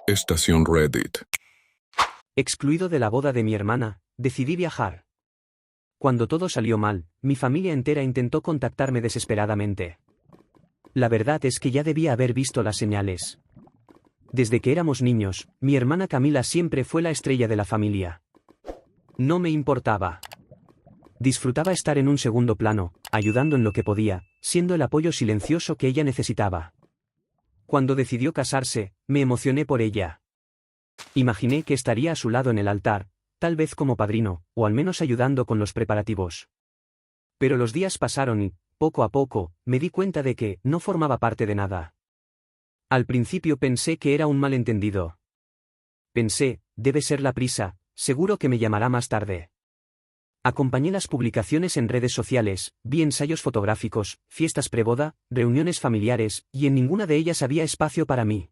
Estación Reddit. Excluido de la boda de mi hermana, decidí viajar. Cuando todo salió mal, mi familia entera intentó contactarme desesperadamente. La verdad es que ya debía haber visto las señales. Desde que éramos niños, mi hermana Camila siempre fue la estrella de la familia. No me importaba. Disfrutaba estar en un segundo plano, ayudando en lo que podía, siendo el apoyo silencioso que ella necesitaba. Cuando decidió casarse, me emocioné por ella. Imaginé que estaría a su lado en el altar, tal vez como padrino, o al menos ayudando con los preparativos. Pero los días pasaron y, poco a poco, me di cuenta de que no formaba parte de nada. Al principio pensé que era un malentendido. Pensé, debe ser la prisa, seguro que me llamará más tarde. Acompañé las publicaciones en redes sociales, vi ensayos fotográficos, fiestas preboda, reuniones familiares, y en ninguna de ellas había espacio para mí.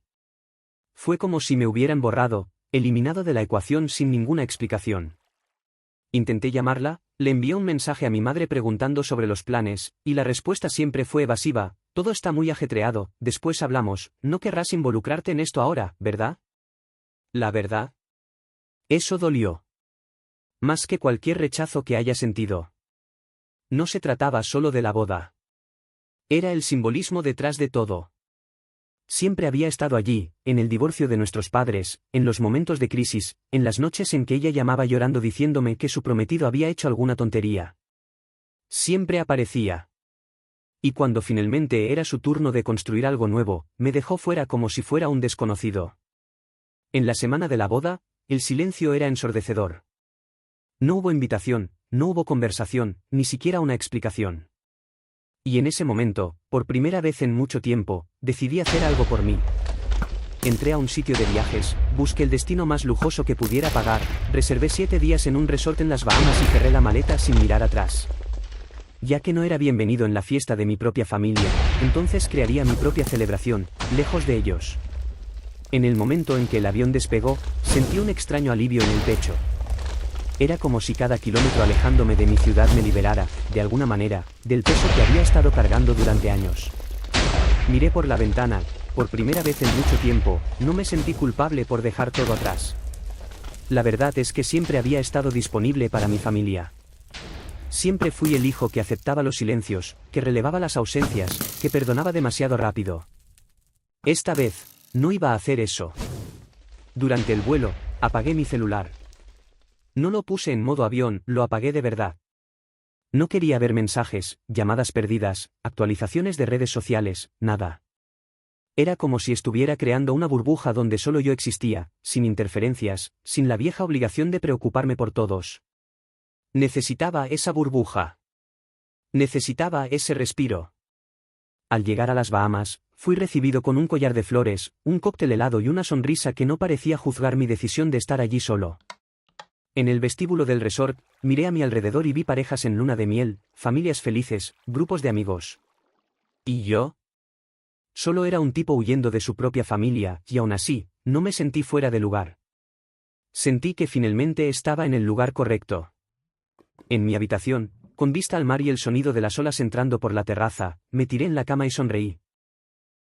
Fue como si me hubieran borrado, eliminado de la ecuación sin ninguna explicación. Intenté llamarla, le envié un mensaje a mi madre preguntando sobre los planes, y la respuesta siempre fue evasiva: todo está muy ajetreado, después hablamos, no querrás involucrarte en esto ahora, ¿verdad? La verdad. Eso dolió. Más que cualquier rechazo que haya sentido. No se trataba solo de la boda. Era el simbolismo detrás de todo. Siempre había estado allí, en el divorcio de nuestros padres, en los momentos de crisis, en las noches en que ella llamaba llorando diciéndome que su prometido había hecho alguna tontería. Siempre aparecía. Y cuando finalmente era su turno de construir algo nuevo, me dejó fuera como si fuera un desconocido. En la semana de la boda, el silencio era ensordecedor. No hubo invitación, no hubo conversación, ni siquiera una explicación. Y en ese momento, por primera vez en mucho tiempo, decidí hacer algo por mí. Entré a un sitio de viajes, busqué el destino más lujoso que pudiera pagar, reservé 7 días en un resort en las Bahamas y cerré la maleta sin mirar atrás. Ya que no era bienvenido en la fiesta de mi propia familia, entonces crearía mi propia celebración, lejos de ellos. En el momento en que el avión despegó, sentí un extraño alivio en el pecho. Era como si cada kilómetro alejándome de mi ciudad me liberara, de alguna manera, del peso que había estado cargando durante años. Miré por la ventana, por primera vez en mucho tiempo, no me sentí culpable por dejar todo atrás. La verdad es que siempre había estado disponible para mi familia. Siempre fui el hijo que aceptaba los silencios, que relevaba las ausencias, que perdonaba demasiado rápido. Esta vez, no iba a hacer eso. Durante el vuelo, apagué mi celular. No lo puse en modo avión, lo apagué de verdad. No quería ver mensajes, llamadas perdidas, actualizaciones de redes sociales, nada. Era como si estuviera creando una burbuja donde solo yo existía, sin interferencias, sin la vieja obligación de preocuparme por todos. Necesitaba esa burbuja. Necesitaba ese respiro. Al llegar a las Bahamas, fui recibido con un collar de flores, un cóctel helado y una sonrisa que no parecía juzgar mi decisión de estar allí solo. En el vestíbulo del resort, miré a mi alrededor y vi parejas en luna de miel, familias felices, grupos de amigos. ¿Y yo? Solo era un tipo huyendo de su propia familia, y aún así, no me sentí fuera de lugar. Sentí que finalmente estaba en el lugar correcto. En mi habitación, con vista al mar y el sonido de las olas entrando por la terraza, me tiré en la cama y sonreí.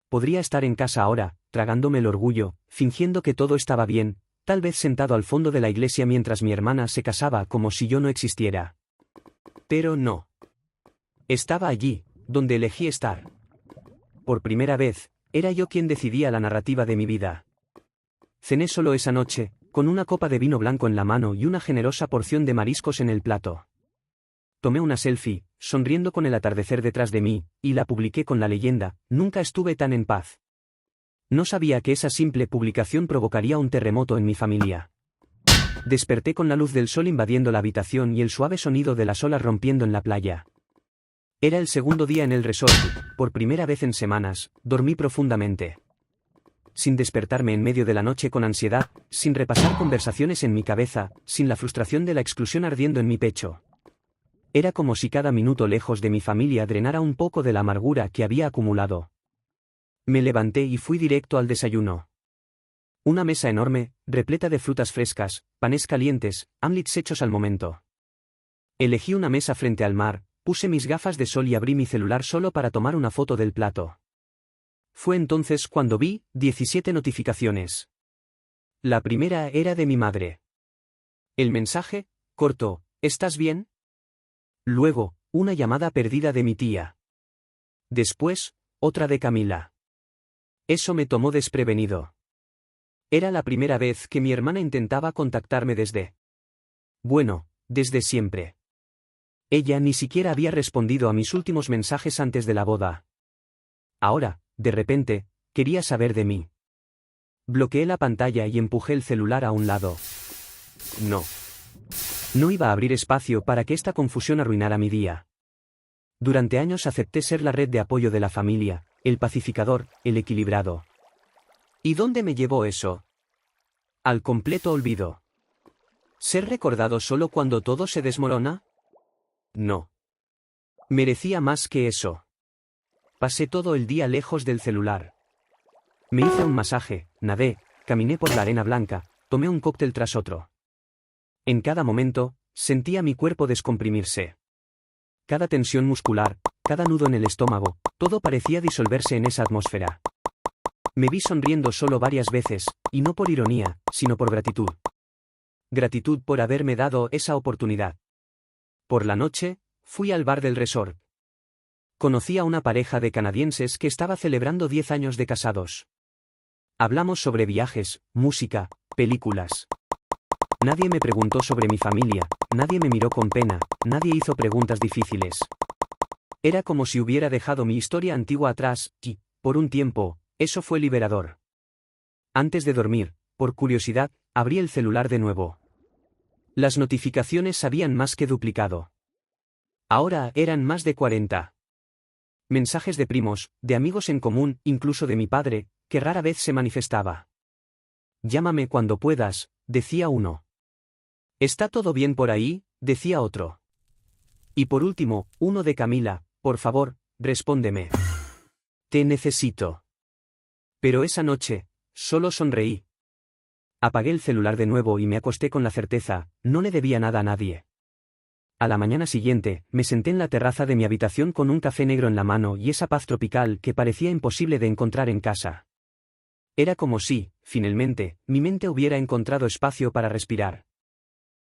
Podría estar en casa ahora, tragándome el orgullo, fingiendo que todo estaba bien, tal vez sentado al fondo de la iglesia mientras mi hermana se casaba como si yo no existiera. Pero no. Estaba allí, donde elegí estar. Por primera vez, era yo quien decidía la narrativa de mi vida. Cené solo esa noche, con una copa de vino blanco en la mano y una generosa porción de mariscos en el plato. Tomé una selfie, sonriendo con el atardecer detrás de mí, y la publiqué con la leyenda: nunca estuve tan en paz. No sabía que esa simple publicación provocaría un terremoto en mi familia. Desperté con la luz del sol invadiendo la habitación y el suave sonido de las olas rompiendo en la playa. Era el segundo día en el resort, por primera vez en semanas, dormí profundamente. Sin despertarme en medio de la noche con ansiedad, sin repasar conversaciones en mi cabeza, sin la frustración de la exclusión ardiendo en mi pecho. Era como si cada minuto lejos de mi familia drenara un poco de la amargura que había acumulado. Me levanté y fui directo al desayuno. Una mesa enorme, repleta de frutas frescas, panes calientes, omelets hechos al momento. Elegí una mesa frente al mar, puse mis gafas de sol y abrí mi celular solo para tomar una foto del plato. Fue entonces cuando vi 17 notificaciones. La primera era de mi madre. El mensaje, corto, ¿estás bien? Luego, una llamada perdida de mi tía. Después, otra de Camila. Eso me tomó desprevenido. Era la primera vez que mi hermana intentaba contactarme desde siempre. Ella ni siquiera había respondido a mis últimos mensajes antes de la boda. Ahora, de repente, quería saber de mí. Bloqueé la pantalla y empujé el celular a un lado. No. No iba a abrir espacio para que esta confusión arruinara mi día. Durante años acepté ser la red de apoyo de la familia, el pacificador, el equilibrado. ¿Y dónde me llevó eso? Al completo olvido. ¿Ser recordado solo cuando todo se desmorona? No. Merecía más que eso. Pasé todo el día lejos del celular. Me hice un masaje, nadé, caminé por la arena blanca, tomé un cóctel tras otro. En cada momento, sentía mi cuerpo descomprimirse. Cada tensión muscular, cada nudo en el estómago, todo parecía disolverse en esa atmósfera. Me vi sonriendo solo varias veces, y no por ironía, sino por gratitud. Gratitud por haberme dado esa oportunidad. Por la noche, fui al bar del resort. Conocí a una pareja de canadienses que estaba celebrando 10 años de casados. Hablamos sobre viajes, música, películas. Nadie me preguntó sobre mi familia, nadie me miró con pena, nadie hizo preguntas difíciles. Era como si hubiera dejado mi historia antigua atrás, y, por un tiempo, eso fue liberador. Antes de dormir, por curiosidad, abrí el celular de nuevo. Las notificaciones habían más que duplicado. Ahora eran más de 40. Mensajes de primos, de amigos en común, incluso de mi padre, que rara vez se manifestaba. Llámame cuando puedas, decía uno. ¿Está todo bien por ahí?, decía otro. Y por último, uno de Camila, por favor, respóndeme. Te necesito. Pero esa noche, solo sonreí. Apagué el celular de nuevo y me acosté con la certeza, no le debía nada a nadie. A la mañana siguiente, me senté en la terraza de mi habitación con un café negro en la mano y esa paz tropical que parecía imposible de encontrar en casa. Era como si, finalmente, mi mente hubiera encontrado espacio para respirar.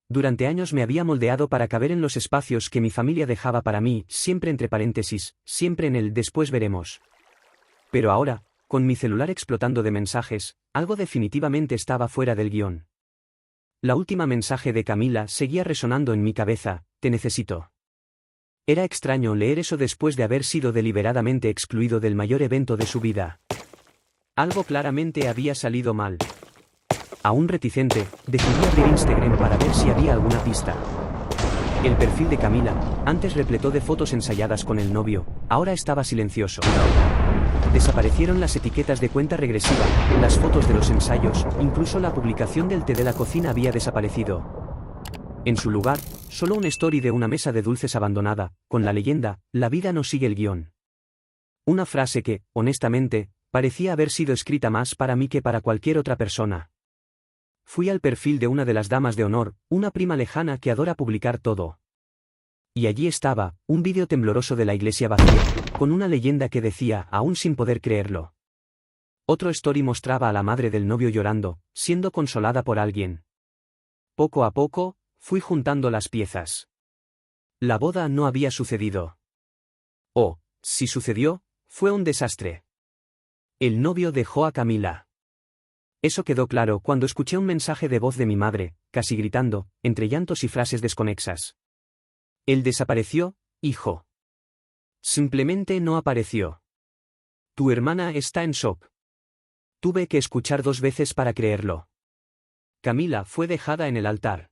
Durante años me había moldeado para caber en los espacios que mi familia dejaba para mí, siempre entre paréntesis, siempre en el después veremos. Pero ahora, con mi celular explotando de mensajes, algo definitivamente estaba fuera del guión. La última mensaje de Camila seguía resonando en mi cabeza, te necesito. Era extraño leer eso después de haber sido deliberadamente excluido del mayor evento de su vida. Algo claramente había salido mal. Aún reticente, decidí abrir Instagram para ver si había alguna pista. El perfil de Camila, antes repleto de fotos ensayadas con el novio, ahora estaba silencioso. Desaparecieron las etiquetas de cuenta regresiva, las fotos de los ensayos, incluso la publicación del té de la cocina había desaparecido. En su lugar, solo una story de una mesa de dulces abandonada, con la leyenda, la vida no sigue el guión. Una frase que, honestamente, parecía haber sido escrita más para mí que para cualquier otra persona. Fui al perfil de una de las damas de honor, una prima lejana que adora publicar todo. Y allí estaba, un vídeo tembloroso de la iglesia vacía, con una leyenda que decía, aún sin poder creerlo. Otro story mostraba a la madre del novio llorando, siendo consolada por alguien. Poco a poco, fui juntando las piezas. La boda no había sucedido. O, si sucedió, fue un desastre. El novio dejó a Camila. Eso quedó claro cuando escuché un mensaje de voz de mi madre, casi gritando, entre llantos y frases desconexas. Él desapareció, hijo. Simplemente no apareció. Tu hermana está en shock. Tuve que escuchar 2 veces para creerlo. Camila fue dejada en el altar.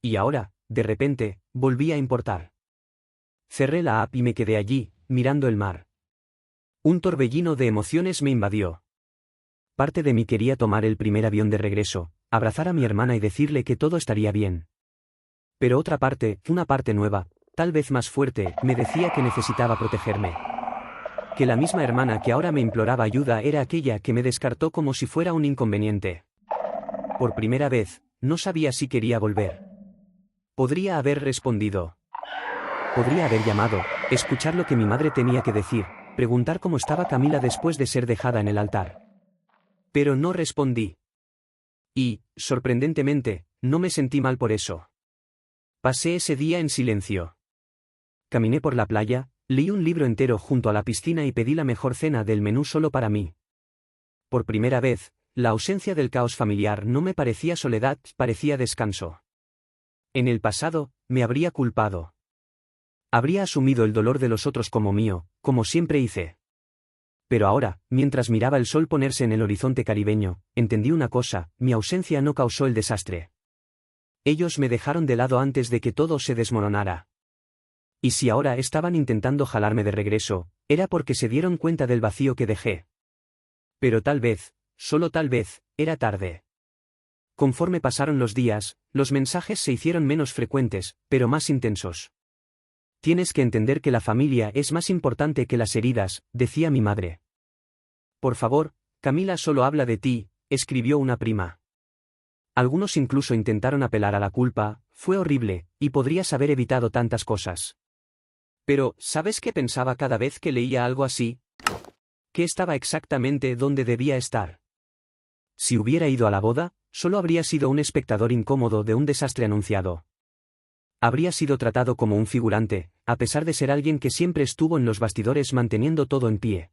Y ahora, de repente, volví a importar. Cerré la app y me quedé allí, mirando el mar. Un torbellino de emociones me invadió. Parte de mí quería tomar el primer avión de regreso, abrazar a mi hermana y decirle que todo estaría bien. Pero otra parte, una parte nueva, tal vez más fuerte, me decía que necesitaba protegerme. Que la misma hermana que ahora me imploraba ayuda era aquella que me descartó como si fuera un inconveniente. Por primera vez, no sabía si quería volver. Podría haber respondido. Podría haber llamado, escuchar lo que mi madre tenía que decir, preguntar cómo estaba Camila después de ser dejada en el altar. Pero no respondí. Y, sorprendentemente, no me sentí mal por eso. Pasé ese día en silencio. Caminé por la playa, leí un libro entero junto a la piscina y pedí la mejor cena del menú solo para mí. Por primera vez, la ausencia del caos familiar no me parecía soledad, parecía descanso. En el pasado, me habría culpado. Habría asumido el dolor de los otros como mío, como siempre hice. Pero ahora, mientras miraba el sol ponerse en el horizonte caribeño, entendí una cosa: mi ausencia no causó el desastre. Ellos me dejaron de lado antes de que todo se desmoronara. Y si ahora estaban intentando jalarme de regreso, era porque se dieron cuenta del vacío que dejé. Pero tal vez, solo tal vez, era tarde. Conforme pasaron los días, los mensajes se hicieron menos frecuentes, pero más intensos. Tienes que entender que la familia es más importante que las heridas, decía mi madre. Por favor, Camila solo habla de ti, escribió una prima. Algunos incluso intentaron apelar a la culpa: fue horrible, y podrías haber evitado tantas cosas. Pero, ¿sabes qué pensaba cada vez que leía algo así? Que estaba exactamente donde debía estar. Si hubiera ido a la boda, solo habría sido un espectador incómodo de un desastre anunciado. Habría sido tratado como un figurante, a pesar de ser alguien que siempre estuvo en los bastidores manteniendo todo en pie.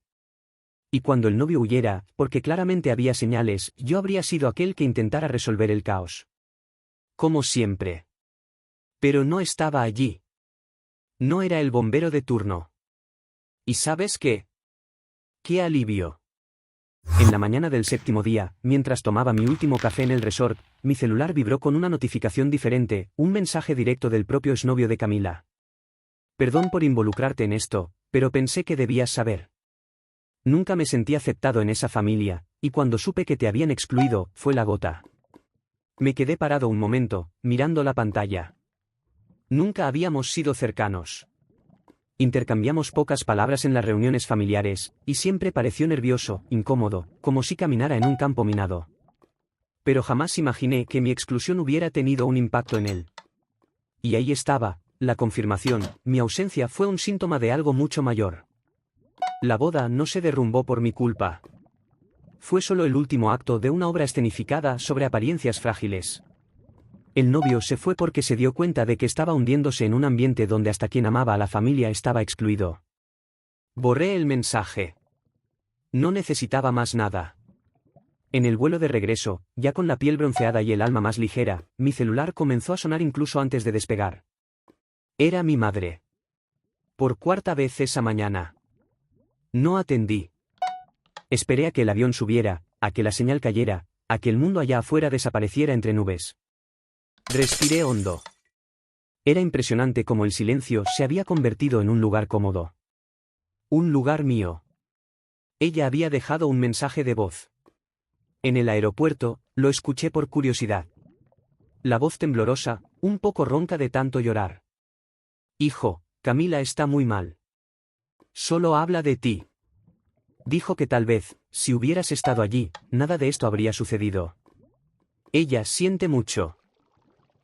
Y cuando el novio huyera, porque claramente había señales, yo habría sido aquel que intentara resolver el caos. Como siempre. Pero no estaba allí. No era el bombero de turno. ¿Y sabes qué? ¡Qué alivio! En la mañana del séptimo día, mientras tomaba mi último café en el resort, mi celular vibró con una notificación diferente, un mensaje directo del propio exnovio de Camila. Perdón por involucrarte en esto, pero pensé que debías saber. Nunca me sentí aceptado en esa familia, y cuando supe que te habían excluido, fue la gota. Me quedé parado un momento, mirando la pantalla. Nunca habíamos sido cercanos. Intercambiamos pocas palabras en las reuniones familiares, y siempre pareció nervioso, incómodo, como si caminara en un campo minado. Pero jamás imaginé que mi exclusión hubiera tenido un impacto en él. Y ahí estaba, la confirmación: mi ausencia fue un síntoma de algo mucho mayor. La boda no se derrumbó por mi culpa. Fue solo el último acto de una obra escenificada sobre apariencias frágiles. El novio se fue porque se dio cuenta de que estaba hundiéndose en un ambiente donde hasta quien amaba a la familia estaba excluido. Borré el mensaje. No necesitaba más nada. En el vuelo de regreso, ya con la piel bronceada y el alma más ligera, mi celular comenzó a sonar incluso antes de despegar. Era mi madre. Por cuarta vez esa mañana. No atendí. Esperé a que el avión subiera, a que la señal cayera, a que el mundo allá afuera desapareciera entre nubes. Respiré hondo. Era impresionante cómo el silencio se había convertido en un lugar cómodo. Un lugar mío. Ella había dejado un mensaje de voz. En el aeropuerto, lo escuché por curiosidad. La voz temblorosa, un poco ronca de tanto llorar. Hijo, Camila está muy mal. Solo habla de ti. Dijo que tal vez, si hubieras estado allí, nada de esto habría sucedido. Ella siente mucho.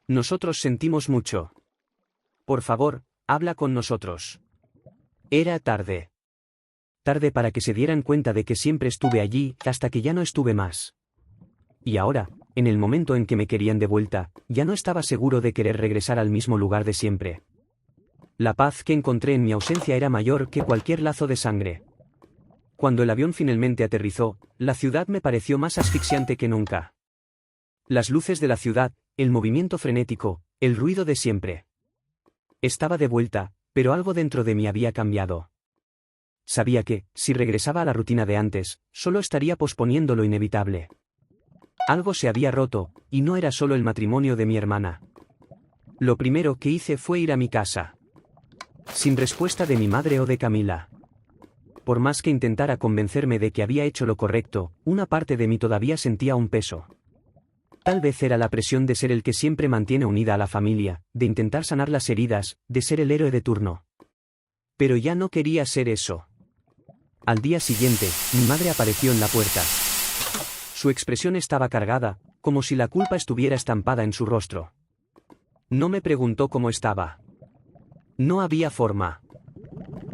Nosotros sentimos mucho. Por favor, habla con nosotros. Era tarde. Tarde para que se dieran cuenta de que siempre estuve allí, hasta que ya no estuve más. Y ahora, en el momento en que me querían de vuelta, ya no estaba seguro de querer regresar al mismo lugar de siempre. La paz que encontré en mi ausencia era mayor que cualquier lazo de sangre. Cuando el avión finalmente aterrizó, la ciudad me pareció más asfixiante que nunca. Las luces de la ciudad, el movimiento frenético, el ruido de siempre. Estaba de vuelta, pero algo dentro de mí había cambiado. Sabía que, si regresaba a la rutina de antes, solo estaría posponiendo lo inevitable. Algo se había roto, y no era solo el matrimonio de mi hermana. Lo primero que hice fue ir a mi casa. Sin respuesta de mi madre o de Camila. Por más que intentara convencerme de que había hecho lo correcto, una parte de mí todavía sentía un peso. Tal vez era la presión de ser el que siempre mantiene unida a la familia, de intentar sanar las heridas, de ser el héroe de turno. Pero ya no quería ser eso. Al día siguiente, mi madre apareció en la puerta. Su expresión estaba cargada, como si la culpa estuviera estampada en su rostro. No me preguntó cómo estaba. No había forma.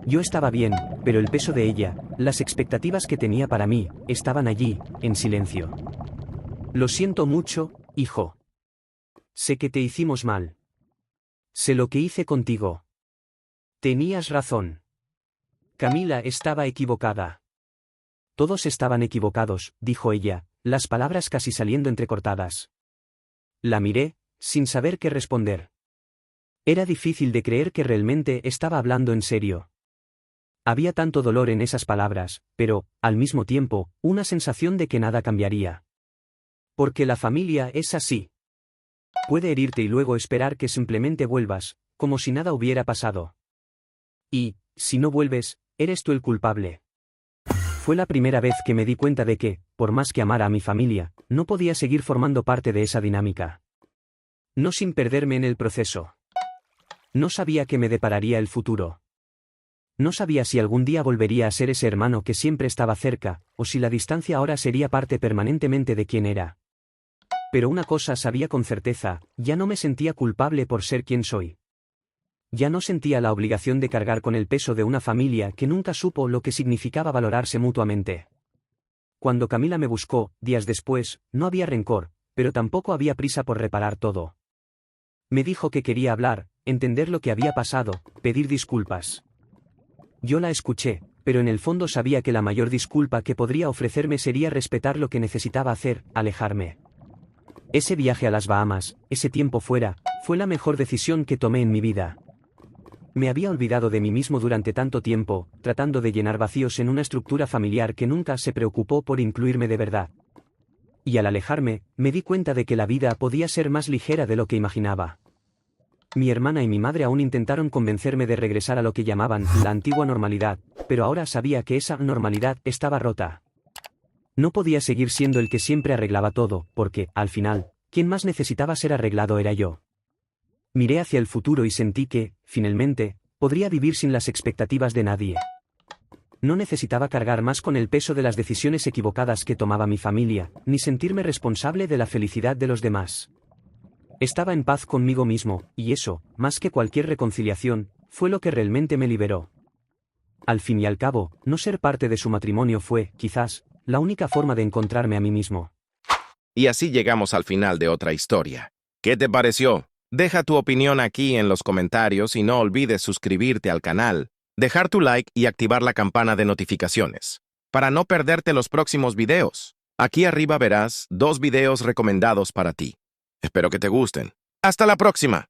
Yo estaba bien, pero el peso de ella, las expectativas que tenía para mí, estaban allí, en silencio. Lo siento mucho, hijo. Sé que te hicimos mal. Sé lo que hice contigo. Tenías razón. Camila estaba equivocada. Todos estaban equivocados, dijo ella, las palabras casi saliendo entrecortadas. La miré, sin saber qué responder. Era difícil de creer que realmente estaba hablando en serio. Había tanto dolor en esas palabras, pero, al mismo tiempo, una sensación de que nada cambiaría. Porque la familia es así. Puede herirte y luego esperar que simplemente vuelvas, como si nada hubiera pasado. Y, si no vuelves, eres tú el culpable. Fue la primera vez que me di cuenta de que, por más que amara a mi familia, no podía seguir formando parte de esa dinámica. No sin perderme en el proceso. No sabía qué me depararía el futuro. No sabía si algún día volvería a ser ese hermano que siempre estaba cerca, o si la distancia ahora sería parte permanentemente de quien era. Pero una cosa sabía con certeza, ya no me sentía culpable por ser quien soy. Ya no sentía la obligación de cargar con el peso de una familia que nunca supo lo que significaba valorarse mutuamente. Cuando Camila me buscó, días después, no había rencor, pero tampoco había prisa por reparar todo. Me dijo que quería hablar, entender lo que había pasado, pedir disculpas. Yo la escuché, pero en el fondo sabía que la mayor disculpa que podría ofrecerme sería respetar lo que necesitaba hacer, alejarme. Ese viaje a las Bahamas, ese tiempo fuera, fue la mejor decisión que tomé en mi vida. Me había olvidado de mí mismo durante tanto tiempo, tratando de llenar vacíos en una estructura familiar que nunca se preocupó por incluirme de verdad. Y al alejarme, me di cuenta de que la vida podía ser más ligera de lo que imaginaba. Mi hermana y mi madre aún intentaron convencerme de regresar a lo que llamaban la antigua normalidad, pero ahora sabía que esa normalidad estaba rota. No podía seguir siendo el que siempre arreglaba todo, porque, al final, quien más necesitaba ser arreglado era yo. Miré hacia el futuro y sentí que, finalmente, podría vivir sin las expectativas de nadie. No necesitaba cargar más con el peso de las decisiones equivocadas que tomaba mi familia, ni sentirme responsable de la felicidad de los demás. Estaba en paz conmigo mismo, y eso, más que cualquier reconciliación, fue lo que realmente me liberó. Al fin y al cabo, no ser parte de su matrimonio fue, quizás, la única forma de encontrarme a mí mismo. Y así llegamos al final de otra historia. ¿Qué te pareció? Deja tu opinión aquí en los comentarios y no olvides suscribirte al canal, dejar tu like y activar la campana de notificaciones, para no perderte los próximos videos. Aquí arriba verás 2 videos recomendados para ti. Espero que te gusten. ¡Hasta la próxima!